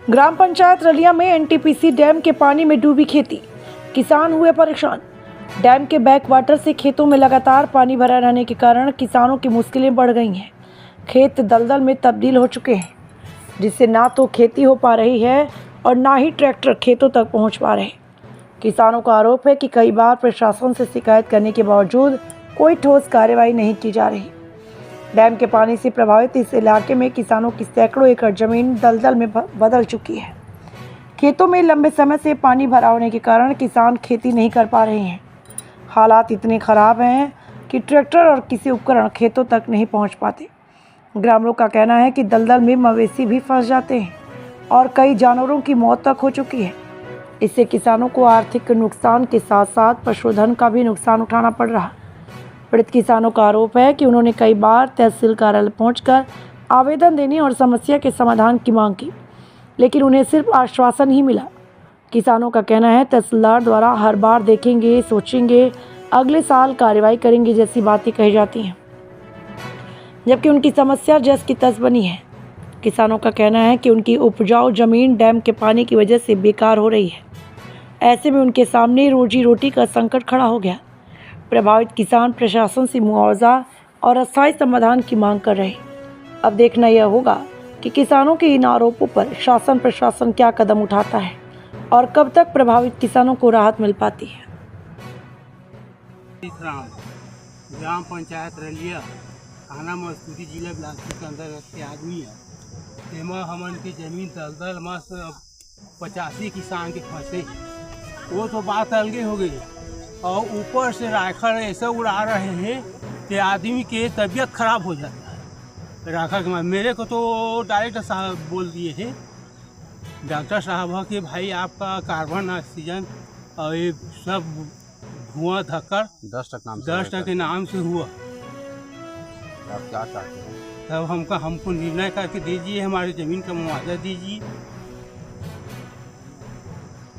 ग्राम पंचायत रलिया में NTPC dam के पानी में डूबी खेती, किसान हुए परेशान। डैम के बैक वाटर से खेतों में लगातार पानी भरा रहने के कारण किसानों की मुश्किलें बढ़ गई हैं। खेत दलदल में तब्दील हो चुके हैं, जिससे ना तो खेती हो पा रही है और ना ही ट्रैक्टर खेतों तक पहुंच पा रहे। किसानों का आरोप है कि कई बार प्रशासन से शिकायत करने के बावजूद कोई ठोस कार्रवाई नहीं की जा रही। डैम के पानी से प्रभावित इस इलाके में किसानों की सैकड़ों एकड़ जमीन दलदल में बदल चुकी है। खेतों में लंबे समय से पानी भरा होने के कारण किसान खेती नहीं कर पा रहे हैं। हालात इतने खराब हैं कि ट्रैक्टर और किसी उपकरण खेतों तक नहीं पहुंच पाते। ग्रामीणों का कहना है कि दलदल में मवेशी भी फंस जाते हैं और कई जानवरों की मौत तक हो चुकी है। इससे किसानों को आर्थिक नुकसान के साथ साथ पशुधन का भी नुकसान उठाना पड़ रहा। पीड़ित किसानों का आरोप है कि उन्होंने कई बार तहसील कार्यालय पहुंचकर आवेदन देने और समस्या के समाधान की मांग की, लेकिन उन्हें सिर्फ आश्वासन ही मिला। किसानों का कहना है तहसीलदार द्वारा हर बार देखेंगे, सोचेंगे, अगले साल कार्रवाई करेंगे जैसी बातें कही जाती हैं, जबकि उनकी समस्या जस की तस बनी है। किसानों का कहना है कि उनकी उपजाऊ जमीन डैम के पानी की वजह से बेकार हो रही है। ऐसे में उनके सामने रोजी रोटी का संकट खड़ा हो गया। प्रभावित किसान प्रशासन से मुआवजा और अस्थायी समाधान की मांग कर रहे। अब देखना यह होगा कि किसानों के इन आरोपों पर शासन प्रशासन क्या कदम उठाता है और कब तक प्रभावित किसानों को राहत मिल पाती है। ग्राम पंचायत रलिया, थाना मस्तूरी, जिला बिलासपुर के अंदर के आदमी है। तेमा हमन की जमीन दलदल मस्त 85 किसान के फंसे, वो तो बात अलगे हो गई। और ऊपर से राखड़ ऐसा उड़ा रहे हैं कि आदमी के तबीयत खराब हो जाता है। राखड़ के मेरे को तो डायरेक्टर साहब बोल दिए हैं, डॉक्टर साहब, कि भाई आपका कार्बन ऑक्सीजन और ये सब धुआं धक्कर 10 के नाम से हुआ। आप क्या चाहते हैं? तब हमको निर्णय करके दीजिए, हमारी ज़मीन का मुआवजा दीजिए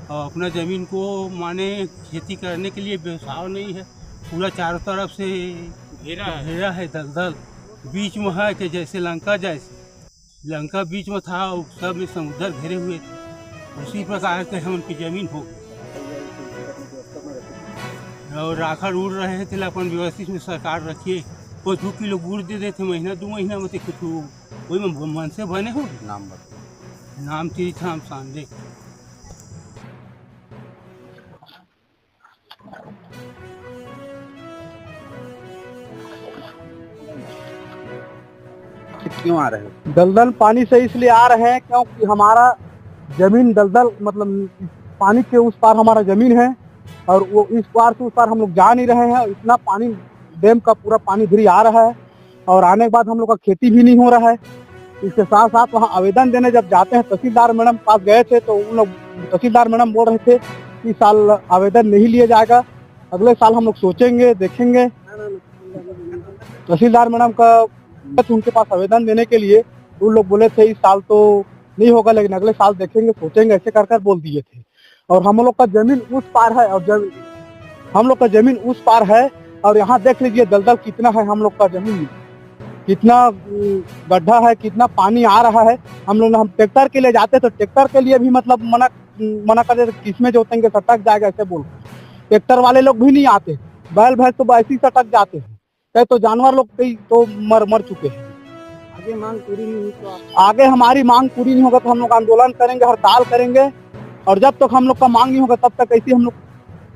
और अपना ज़मीन को माने खेती करने के लिए व्यवसाय नहीं है। पूरा चारों तरफ से घेरा है दलदल, बीच में है कि जैसे लंका बीच में था, सब में समुद्र घेरे हुए थे। उसी प्रकार के हम उनकी ज़मीन हो गई और राखड़ उड़ रहे थे। अपन व्यवस्थित में सरकार रखिए, कोई 2 किलो गुड़ दे देते महीना 2 महीना में, तो कुछ वही में मन से बने हो। नाम तीर्थराम सांडे। क्यों आ रहे हैं? दलदल पानी से इसलिए आ रहे हैं क्योंकि हमारा जमीन दलदल, मतलब पानी के उस पार हमारा जमीन है और वो इस पार से उस पार हम लोग जा नहीं रहे हैं। इतना पानी, डैम का पूरा पानी इधर आ रहा है और आने के बाद हम लोग का खेती भी नहीं हो रहा है। इसके साथ साथ वहाँ आवेदन देने जब जाते हैं, तहसीलदार मैडम पास गए थे तो उन लोग, तहसीलदार मैडम बोल रहे थे कि इस साल आवेदन नहीं लिया जाएगा, अगले साल हम लोग सोचेंगे, देखेंगे। तहसीलदार मैडम का उनके पास आवेदन देने के लिए उन लोग बोले थे इस साल तो नहीं होगा, लेकिन अगले साल देखेंगे, सोचेंगे, ऐसे कर बोल दिए थे। और हम लोग का जमीन उस पार है और हम लोग का जमीन उस पार है और यहाँ देख लीजिए दलदल कितना है। हम लोग का जमीन कितना गड्ढा है, कितना पानी आ रहा है। हम ट्रैक्टर के लिए जाते तो ट्रैक्टर के लिए भी मतलब मना कर देते, किसमें जोतेंगे, सटक जाएगा ऐसे बोल। ट्रैक्टर वाले लोग भी नहीं आते, बैल भैंस तो ऐसे ही सटक जाते हैं। तो जानवर लोग कई तो मर चुके हैं। आगे मांग पूरी नहीं हुई तो आगे हमारी मांग पूरी नहीं होगा तो हम लोग आंदोलन करेंगे, हड़ताल करेंगे और जब तक हम लोग का मांग नहीं होगा तब तक ऐसे हम लोग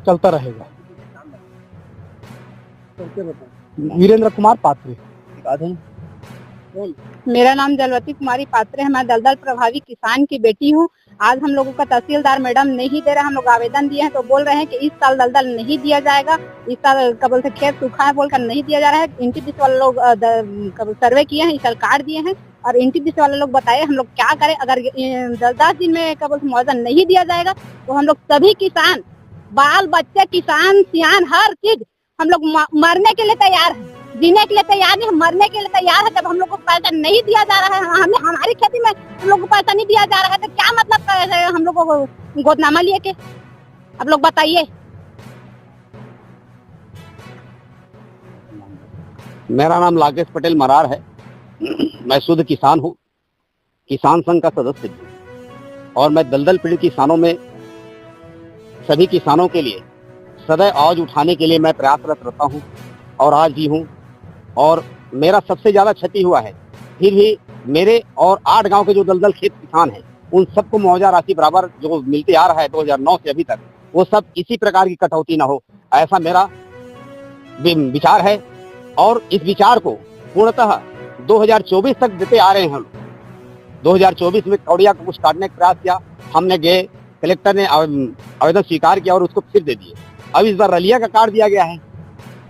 चलता रहेगा। वीरेंद्र कुमार पात्रे। मेरा नाम जलवती कुमारी पात्रे है। मैं दलदल प्रभावी किसान की बेटी हूँ। आज हम लोगों का तहसीलदार मैडम नहीं दे रहा। हम लोग आवेदन दिए हैं तो बोल रहे हैं कि इस साल दलदल नहीं दिया जाएगा, इस साल कबल से खेत सूखा है बोलकर नहीं दिया जा रहा है। एनटीपीसी वाले लोग सर्वे किए हैं, इस साल कार्ड दिए हैं और एनटीपीसी वाले लोग बताए हम लोग क्या करें। अगर 10 दिन में कबल से मुआवजा नहीं दिया जाएगा तो हम लोग सभी किसान, बाल बच्चे, किसान सियान, हर चीज हम लोग मरने के लिए तैयार है, जीने के लिए तैयार नहीं, मरने के लिए तैयार है। जब हम लोग को पैसा नहीं दिया जा रहा है, हमें हमारी खेती में हम लोग को पैसा नहीं दिया जा रहा है तो क्या मतलब हम लोगों को गोदनामा लिए के? अब लोग बताइए। मेरा नाम लाकेश पटेल मरार है। मैं शुद्ध किसान हूँ, किसान संघ का सदस्य हूँ। और मैं दलदल पीड़ित किसानों में सभी किसानों के लिए सदैव आवाज उठाने के लिए मैं प्रयासरत रहता हूं और आज भी हूं। और मेरा सबसे ज्यादा क्षति हुआ है, फिर भी मेरे और 8 गांव के जो दलदल खेत किसान हैं उन सबको मुआवजा राशि बराबर जो मिलते आ रहा है 2009 से अभी तक, वो सब इसी प्रकार की कटौती ना हो, ऐसा मेरा विचार है। और इस विचार को पूर्णतः 2024 तक देते आ रहे हैं हम। 2024 में कौड़िया को कुछ काटने का प्रयास किया, हमने गए, कलेक्टर ने आवेदन स्वीकार किया और उसको फिर दे दिए। अब इस बार रलिया का काट दिया गया है।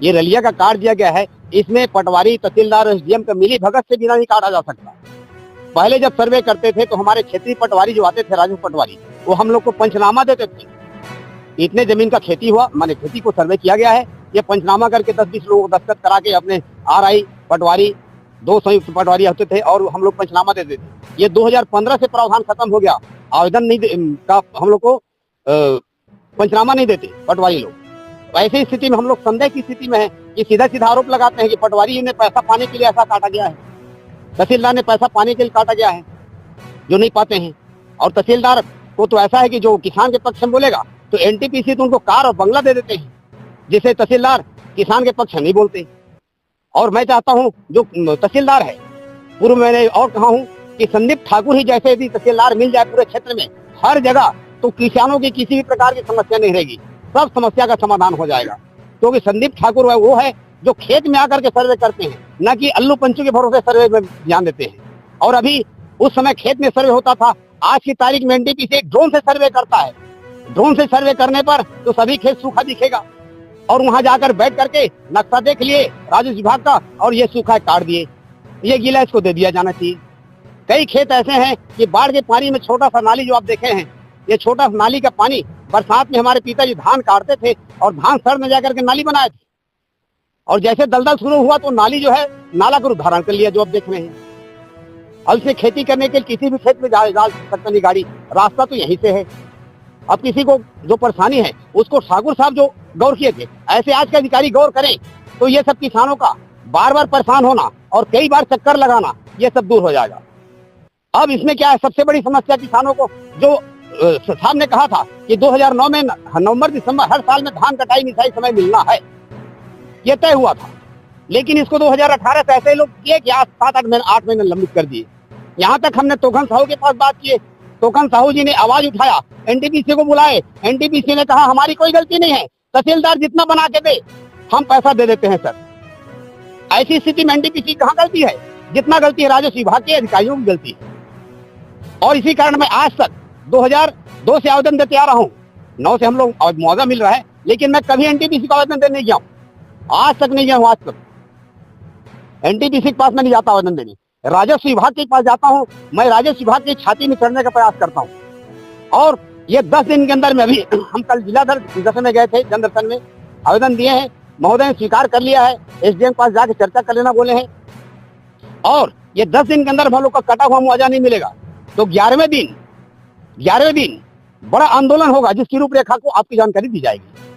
ये रलिया का काट दिया गया है, इसमें पटवारी, तहसीलदार, एसडीएम का मिली भगत से बिना नहीं काटा जा सकता। पहले जब सर्वे करते थे तो हमारे क्षेत्रीय पटवारी जो आते थे, राजू पटवारी, वो हम लोग को पंचनामा देते थे। इतने जमीन का खेती हुआ, माने खेती को सर्वे किया गया है, ये पंचनामा करके 10-20 लोगों को दस्तखत करा के अपने आरआई पटवारी, 2 संयुक्त पटवारी होते थे और हम लोग पंचनामा देते थे। ये 2015 से प्रावधान खत्म हो गया, आवेदन नहीं का हम लोग को पंचनामा नहीं देते पटवारी लोग। ऐसी स्थिति में हम लोग संदेह की स्थिति में है कि सीधा सीधा आरोप लगाते हैं कि पटवारी ने पैसा पाने के लिए ऐसा काटा गया है, तहसीलदार ने पैसा पाने के लिए काटा गया है, जो नहीं पाते हैं। और तहसीलदार को तो ऐसा है कि जो किसान के पक्ष में बोलेगा तो एनटीपीसी तो उनको कार और बंगला दे देते हैं, जिसे तहसीलदार किसान के पक्ष नहीं बोलते। और मैं चाहता हूं जो तहसीलदार है, पूर्व मैंने और कहा हूं कि संदीप ठाकुर ही जैसे यदि तहसीलदार मिल जाए पूरे क्षेत्र में हर जगह, तो किसानों की किसी भी प्रकार की समस्या नहीं रहेगी, सब समस्या का समाधान हो जाएगा। क्योंकि संदीप ठाकुर वो है जो खेत में आकर के सर्वे करते हैं, न कि अल्लू पंचू के भरोसे सर्वे में ध्यान देते हैं। और अभी उस समय खेत में सर्वे होता था, आज की तारीख में एनटीपीसी एक ड्रोन से सर्वे करता है। ड्रोन से सर्वे करने पर तो सभी खेत सूखा दिखेगा, और वहां जाकर बैठ करके नक्शा देख लिए राजस्व विभाग का और ये सूखा काट दिए, ये गीला इसको दे दिया जाना चाहिए। कई खेत ऐसे हैं कि बाढ़ के पानी में छोटा सा नाली जो आप देखे हैं, ये छोटा सा नाली का पानी बरसात में हमारे पिताजी धान काटते थे और धान सर में जाकर के नाली बनाए थे, और जैसे दलदल शुरू हुआ तो नाली जो है नाला को धारण कर लिया, जो आप देख रहे हैं। अब से खेती करने के लिए किसी भी खेत में जा सकता नहीं गाड़ी, रास्ता तो यहीं से है। अब किसी को जो परेशानी है उसको ठाकुर साहब जो गौर किए थे, ऐसे आज के अधिकारी गौर करें तो ये सब किसानों का बार बार परेशान होना और कई बार चक्कर लगाना, ये सब दूर हो जाएगा। अब इसमें क्या है, सबसे बड़ी समस्या किसानों को, जो साहब ने कहा था कि 2009 में नवंबर दिसंबर हर साल में धान कटाई मिसाई समय मिलना है, ये तय हुआ था। लेकिन इसको 2018 से ऐसे लोग किए कि आज 7-8 महीने लंबित कर दिए। यहाँ तक हमने तोखन साहू के पास बात किए, तोखन साहू जी ने आवाज उठाया, एनटीपीसी को बुलाए, एनटीपीसी ने कहा हमारी कोई गलती नहीं है, तहसीलदार जितना बना के दे हम पैसा दे देते हैं सर। ऐसी स्थिति में एनटीपीसी कहाँ गलती है, जितना गलती है राजस्व विभाग के अधिकारियों की गलती है। और इसी कारण मैं आज तक 2002 से आवेदन देते आ रहा हूँ, 9 से हम लोग मुआवजा मिल रहा है, लेकिन मैं कभी एनटीपीसी को आवेदन देने नहीं गया हूँ, आज तक नहीं गया हूँ। आज तक एनटीपीसी के पास मैं नहीं जाता आवेदन देने, राजस्व विभाग के पास जाता हूँ। मैं राजस्व विभाग की छाती में चढ़ने का प्रयास करता हूँ। और ये 10 दिन के अंदर में, अभी हम कल जिलाधर दर्शन में गए थे, जन दर्शन में आवेदन दिए हैं, महोदय ने स्वीकार कर लिया है, एसडीएम पास जाके चर्चा कर लेना बोले हैं। और ये 10 दिन के अंदर हम लोग का कटा हुआ मुआवजा नहीं मिलेगा तो 11वें दिन बड़ा आंदोलन होगा, जिसकी रूपरेखा को आपकी जानकारी दी जाएगी।